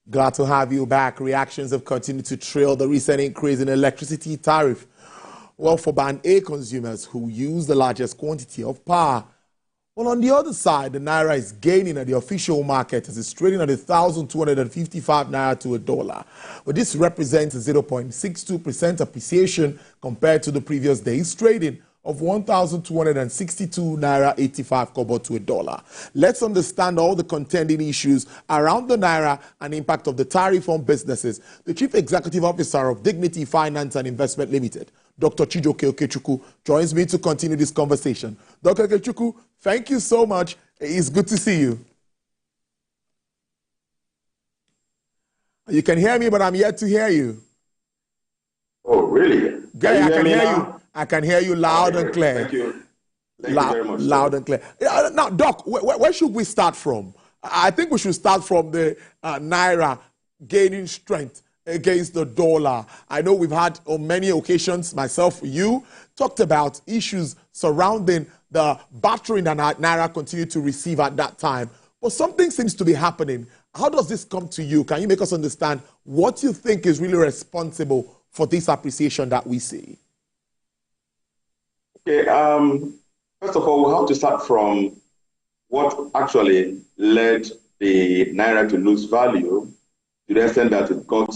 Glad to have you back. Reactions have continued to trail the recent increase in electricity tariff. Well, for Band A consumers who use the largest quantity of power. Well, on the other side, the Naira is gaining at the official market as it's trading at 1,255 Naira to a dollar. Well, this represents a 0.62% appreciation compared to the previous day's trading of 1,262 Naira 85 kobo to a dollar. Let's understand all the contending issues around the Naira and impact of the tariff on businesses. The Chief Executive Officer of Dignity Finance and Investment Limited, Dr. Chijoke Okechukwu, joins me to continue this conversation. Dr. Okechukwu, thank you so much. It's good to see you. You can hear me, but I'm yet to hear you. Oh, really? Gary, I can hear you. I can hear you loud and clear. Thank you. Thank you very much. Loud and clear. Now, Doc, where should we start from? I think we should start from the Naira gaining strength against the dollar. I know we've had on many occasions, myself, you, talked about issues surrounding the battering that Naira continued to receive at that time. But something seems to be happening. How does this come to you? Can you make us understand what you think is really responsible for this appreciation that we see? Okay, first of all, we have to start from what actually led the Naira to lose value to the extent that it got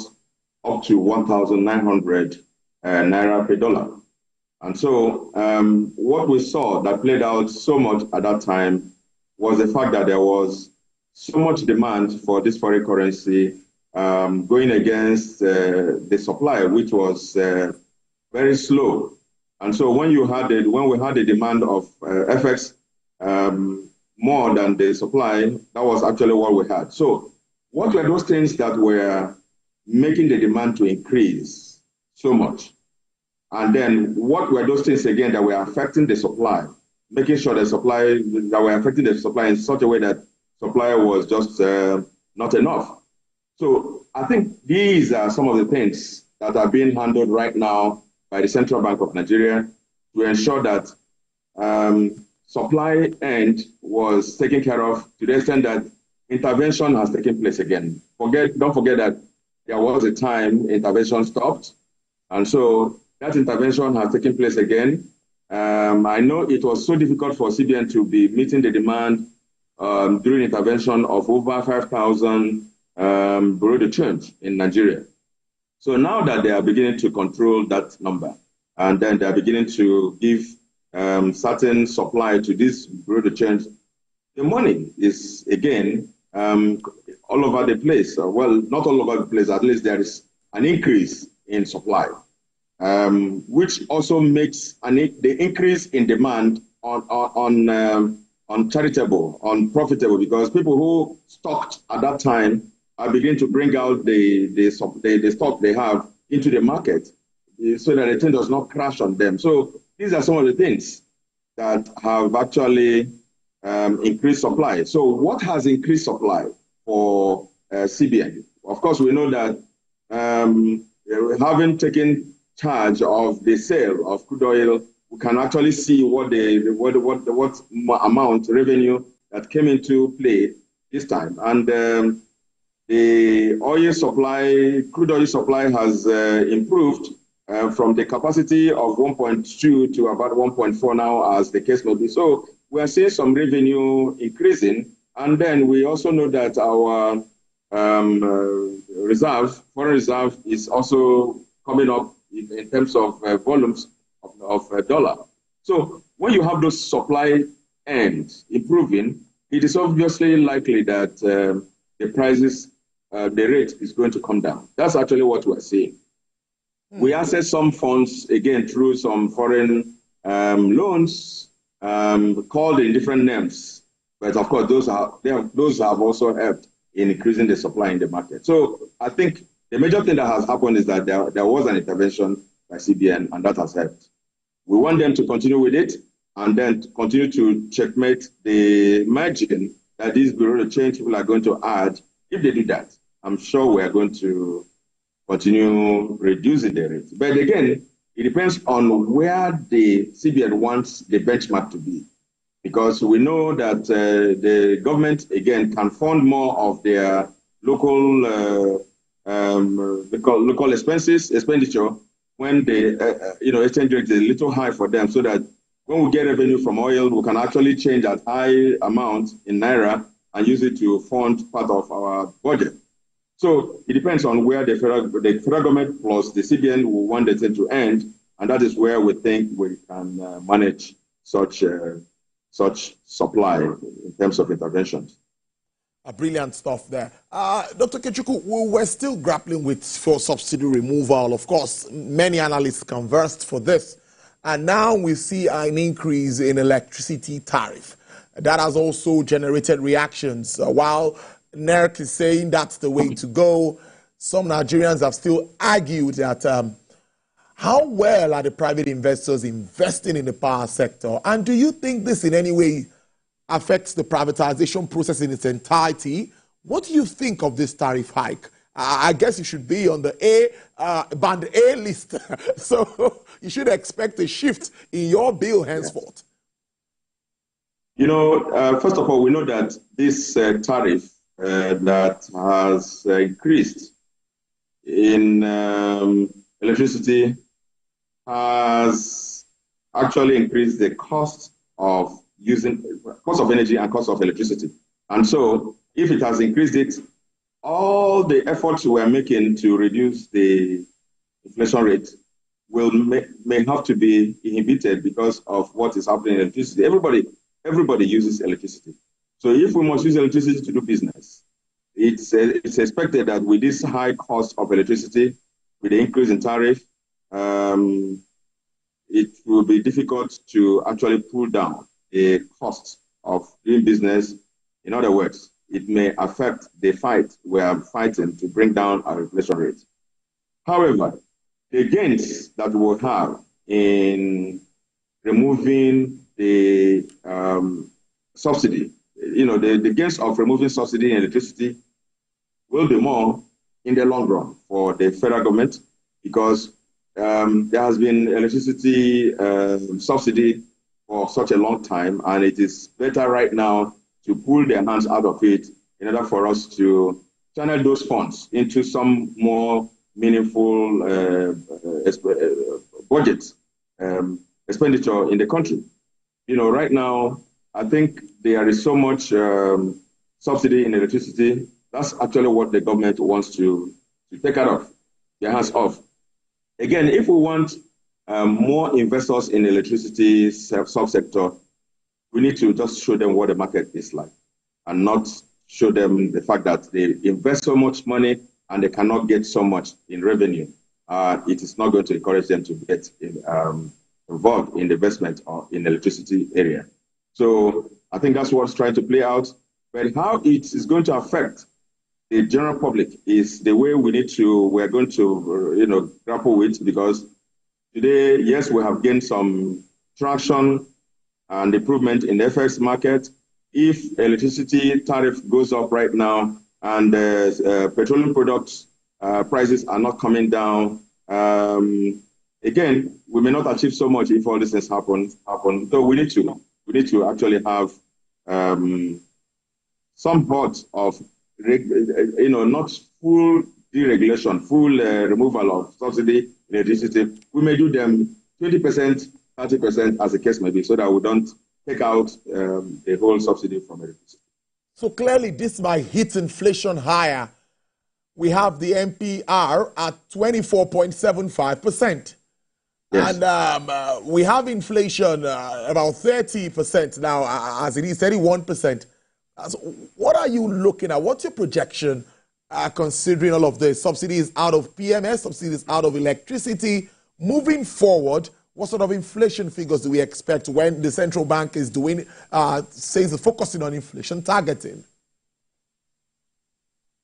up to 1,900 Naira per dollar. And so what we saw that played out so much at that time was the fact that there was so much demand for this foreign currency going against the supply, which was very slow. And so when we had the demand of FX more than the supply, that was actually what we had. So what were those things that were making the demand to increase so much? And then what were those things again that were affecting the supply, making sure the supply, that were affecting the supply in such a way that supply was just not enough? So I think these are some of the things that are being handled right now by the Central Bank of Nigeria to ensure that supply end was taken care of to the extent that intervention has taken place again. Don't forget that there was a time intervention stopped. And so that intervention has taken place again. I know it was so difficult for CBN to be meeting the demand during intervention of over 5,000 bureau de change in Nigeria. So now that they are beginning to control that number, and then they are beginning to give certain supply to this bureau de change, the money is again all over the place. Well, not all over the place, at least there is an increase in supply, which also makes the increase in demand on charitable, on profitable, because people who stocked at that time are beginning to bring out the stock they have into the market so that the thing does not crash on them. So these are some of the things that have actually increased supply. So what has increased supply for CBN? Of course, we know that having taken charge of the sale of crude oil, we can actually see what amount revenue that came into play this time. And the oil supply, crude oil supply has improved from the capacity of 1.2 to about 1.4 now, as the case may be. So we are seeing some revenue increasing. And then we also know that our foreign reserve is also coming up in terms of volumes of dollar. So when you have those supply ends improving, it is obviously likely that the prices, the rate is going to come down. That's actually what we're seeing. We access some funds, again, through some foreign loans called in different names. But of course, those have also helped in increasing the supply in the market. So I think the major thing that has happened is that there was an intervention by CBN, and that has helped. We want them to continue with it and then continue to checkmate the margin that these bureau of change people are going to add. If they do that, I'm sure we are going to continue reducing the rate. But again, it depends on where the CBN wants the benchmark to be. Because we know that the government, again, can fund more of their local local expenditure when the exchange rate is a little high for them, so that when we get revenue from oil, we can actually change that high amount in Naira and use it to fund part of our budget. So it depends on where the federal government plus the CBN will want the thing to end, and that is where we think we can manage such supply in terms of interventions. Brilliant stuff there. Dr. Kechuku, we're still grappling with fuel subsidy removal. Of course, many analysts conversed for this. And now we see an increase in electricity tariff. That has also generated reactions. While NERC is saying that's the way to go, some Nigerians have still argued that how well are the private investors investing in the power sector? And do you think this in any way affects the privatization process in its entirety? What do you think of this tariff hike? I guess you should be on the band A list. So you should expect a shift in your bill henceforth. First of all, we know that this tariff that has increased in electricity has actually increased the cost of energy and cost of electricity. And so if it has increased it, all the efforts we are making to reduce the inflation rate may have to be inhibited because of what is happening in electricity. Everybody uses electricity. So if we must use electricity to do business, it's expected that with this high cost of electricity, with the increase in tariff, it will be difficult to actually pull down the cost of doing business. In other words, it may affect the fight we are fighting to bring down our inflation rate. However, the gains that we'll have in removing the subsidy, the gains of removing subsidy in electricity will be more in the long run for the federal government, because there has been electricity subsidy for such a long time, and it is better right now to pull their hands out of it in order for us to channel those funds into some more meaningful budget expenditure in the country. Right now, I think there is so much subsidy in electricity. That's actually what the government wants to take out of their hands off. Again, if we want more investors in the electricity subsector, we need to just show them what the market is like, and not show them the fact that they invest so much money and they cannot get so much in revenue. It is not going to encourage them to get involved in the investment in the electricity area. So I think that's what's trying to play out. But how it is going to affect the general public is the way we're going to grapple with, because today, yes, we have gained some traction and improvement in the FX market. If electricity tariff goes up right now and petroleum products prices are not coming down, again, we may not achieve so much if all these things happen. So we need to actually have some thoughts of not full deregulation, full removal of subsidy in electricity. We may do them 20%, 30%, as the case may be, so that we don't take out the whole subsidy from electricity. So clearly, this might hit inflation higher. We have the MPR at 24.75%. Yes. And we have inflation about 30% now, as it is 31%. So what are you looking at? What's your projection considering all of the subsidies out of PMS, subsidies out of electricity? Moving forward, what sort of inflation figures do we expect when the central bank is doing, says focusing on inflation targeting?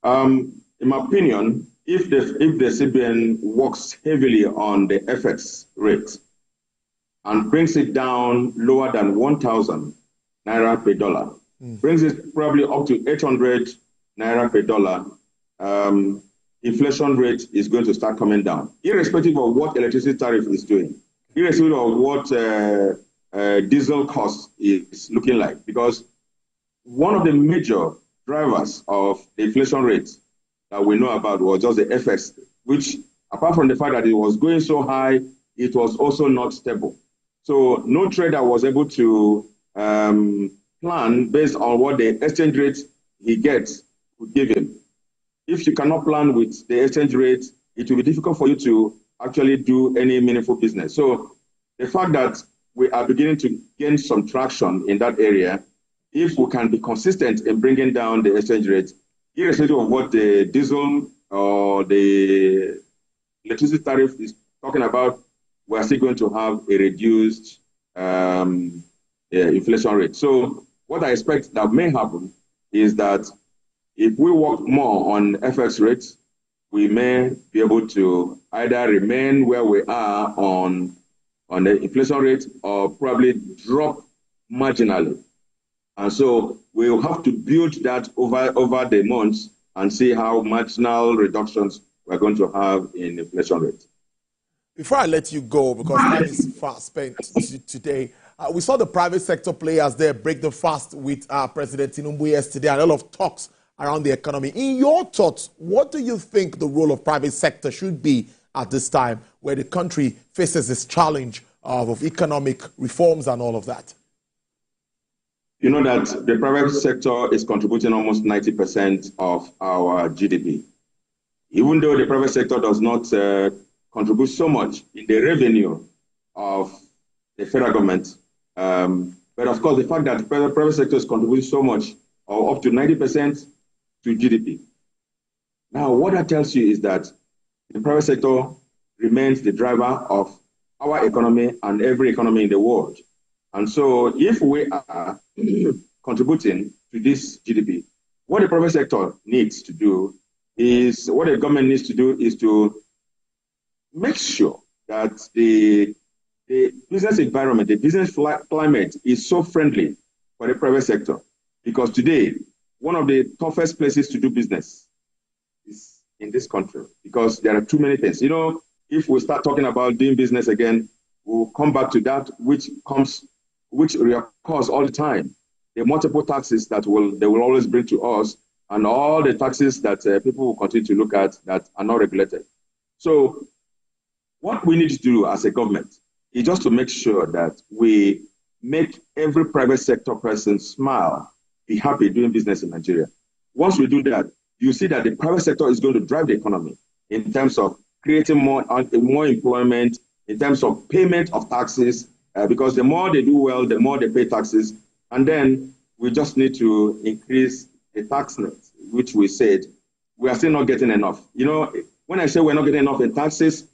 In my opinion, if the CBN works heavily on the FX rate and brings it down lower than 1,000 Naira per dollar, brings it probably up to 800 Naira per dollar, inflation rate is going to start coming down, irrespective of what electricity tariff is doing, irrespective of what diesel cost is looking like. Because one of the major drivers of the inflation rate that we know about was just the FX, which apart from the fact that it was going so high, it was also not stable. So no trader was able to plan based on what the exchange rate he gets would give him. If you cannot plan with the exchange rate, it will be difficult for you to actually do any meaningful business. So the fact that we are beginning to gain some traction in that area, if we can be consistent in bringing down the exchange rate, irrespective of what the diesel or the electricity tariff is talking about, we are still going to have a reduced inflation rate. So what I expect that may happen is that if we work more on FX rates, we may be able to either remain where we are on the inflation rate or probably drop marginally. And so we'll have to build that over the months and see how marginal reductions we're going to have in inflation rate. Before I let you go, because time is fast spent today, we saw the private sector players there break the fast with President Tinubu yesterday, and a lot of talks around the economy. In your thoughts, what do you think the role of private sector should be at this time where the country faces this challenge of economic reforms and all of that? You know that the private sector is contributing almost 90% of our GDP. Even though the private sector does not contribute so much in the revenue of the federal government, but of course the fact that the private sector is contributing so much, or up to 90% to GDP. Now, what that tells you is that the private sector remains the driver of our economy and every economy in the world. And so if we are contributing to this GDP, what the private sector needs to do is, what the government needs to do is to make sure that the business environment, the business climate is so friendly for the private sector. Because today, one of the toughest places to do business is in this country, because there are too many things. You know, if we start talking about doing business again, we'll come back to that, which recurs all the time. The multiple taxes that they will always bring to us, and all the taxes that people will continue to look at that are not regulated. So what we need to do as a government is just to make sure that we make every private sector person smile, be happy doing business in Nigeria. Once we do that, you see that the private sector is going to drive the economy in terms of creating more employment, in terms of payment of taxes, because the more they do well, the more they pay taxes. And then we just need to increase the tax net, which we said we are still not getting enough. You know, when I say we're not getting enough in taxes,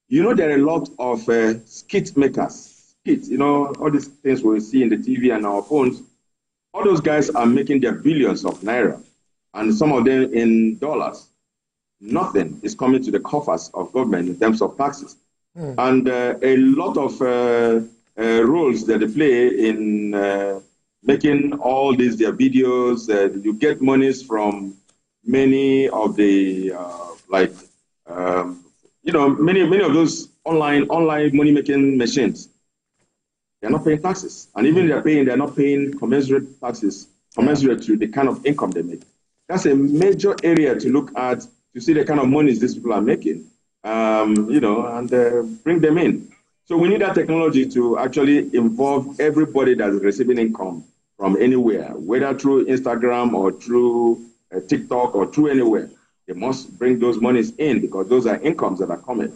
you know, there are a lot of skit makers. Skits, you know, all these things we see in the TV and our phones. All those guys are making their billions of Naira, and some of them in dollars. Nothing is coming to the coffers of government in terms of taxes. And a lot of roles that they play in making all these their videos. You get monies from many of the you know, many of those online money making machines. They're not paying taxes, and even if they're not paying commensurate taxes, commensurate to the kind of income they make. That's a major area to look at to see the kind of monies these people are making. You know, and bring them in. So we need that technology to actually involve everybody that is receiving income from anywhere, whether through Instagram or through TikTok or through anywhere. They must bring those monies in, because those are incomes that are coming.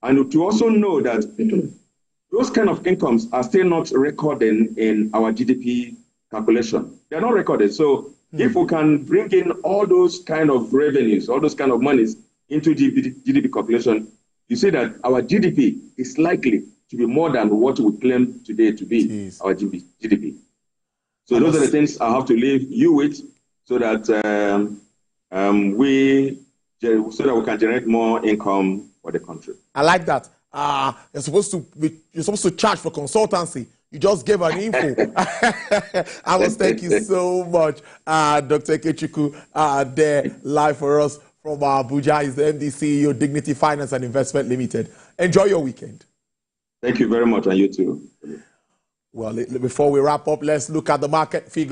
And to also know that those kind of incomes are still not recorded in our GDP calculation. They're not recorded. So if we can bring in all those kind of revenues, all those kind of monies into GDP calculation, you see that our GDP is likely to be more than what we claim today to be our GDP. So those are the things I have to leave you with, so that we can generate more income for the country. I like that. You're supposed to charge for consultancy. You just gave an info. I must thank you so much, Dr. Ikechukwu, there live for us from Abuja. Is the MD CEO, Dignity Finance and Investment Limited. Enjoy your weekend. Thank you very much, and you too. Well, before we wrap up, let's look at the market figures.